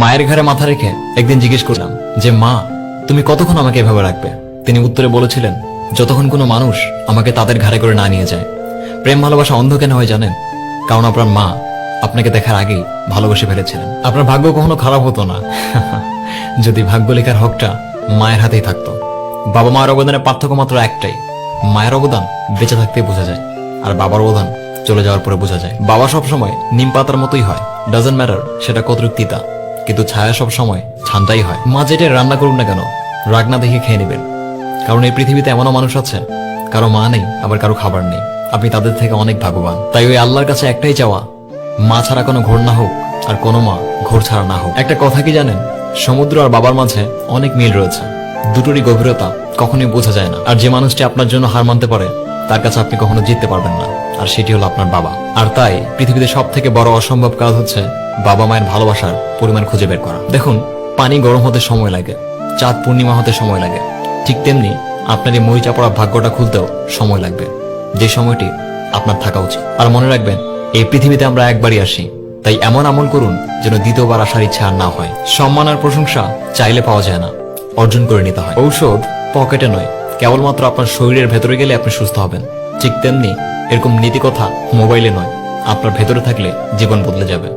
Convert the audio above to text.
মায়ের ঘাড়ে মাথা রেখে একদিন জিজ্ঞেস করলাম যে মা, তুমি কতক্ষণ আমাকে এভাবে রাখবে? তিনি উত্তরে বলেছিলেন, যতক্ষণ কোনো মানুষ আমাকে তাদের ঘাড়ে করে না নিয়ে যায়। প্রেম ভালোবাসা অন্ধ কেন হয় জানেন? কারণ আপনার মা আপনাকে দেখার আগেই ভালোবেসে ফেলেছিলেন। আপনার ভাগ্য কখনো খারাপ হতো না যদি ভাগ্য লেখার হকটা মায়ের হাতেই থাকতো। বাবা মায়ের অবদানের পার্থক্য মাত্র একটাই, মায়ের অবদান বেঁচে থাকতেই বোঝা যায়, আর বাবার অবদান চলে যাওয়ার পরে বোঝা যায়। বাবা সবসময় নিম পাতার মতোই হয়, ডাজন্ট ম্যাটার সেটা কতটুকু তিতা, কিন্তু ছায়া সব সময় ঠান্ডাই হয়। মা যেটা রান্না করুন না কেন, রাগ না দেখে খেয়ে নেবেন, কারণ এই পৃথিবীতে এমনও মানুষ আছে কারো মা নেই, আবার কারো খাবার নেই। আপনি তাদের থেকে অনেক ভাগ্যবান। তাই ওই আল্লাহর কাছে একটাই চাওয়া, মা ছাড়া কোনো ঘোর না হোক, আর কোনো মা ঘোর ছাড়া না হোক। একটা কথা কি জানেন, সমুদ্র আর বাবার মাঝে অনেক মিল রয়েছে, দুটোরই গভীরতা কখনোই বোঝা যায় না। আর যে মানুষটি আপনার জন্য হার মানতে পারে, তার কাছে আপনি কখনো জিততে পারবেন না, আর সেটি হলো আপনার বাবা। আর তাই পৃথিবীতে সব থেকে বড় অসম্ভব কাজ হচ্ছে বাবা মায়ের ভালোবাসার পরিমাণ খুঁজে বের করা। দেখুন, পানি গরম হতে সময় লাগে, চাঁদ পূর্ণিমা হতে সময় লাগে, ঠিক তেমনি আপনার এই মরিচা পড়া ভাগ্যটা খুলতেও সময় লাগবে, যে সময়টি আপনার থাকা উচিত। আর মনে রাখবেন, এই পৃথিবীতে আমরা একবারই আসি, তাই এমন আমল করুন যেন দ্বিতীয়বার আসার ইচ্ছা আর না হয়। সম্মান আর প্রশংসা চাইলে পাওয়া যায় না, অর্জন করে নিতে হয়। ঔষধ পকেটে নয়, কেবলমাত্র আপনার শরীরের ভেতরে গেলে আপনি সুস্থ হবেন। ঠিক তেমনি এরকম নীতি কথা মোবাইলে নয়, আপনার ভেতরে থাকলে জীবন বদলে যাবে।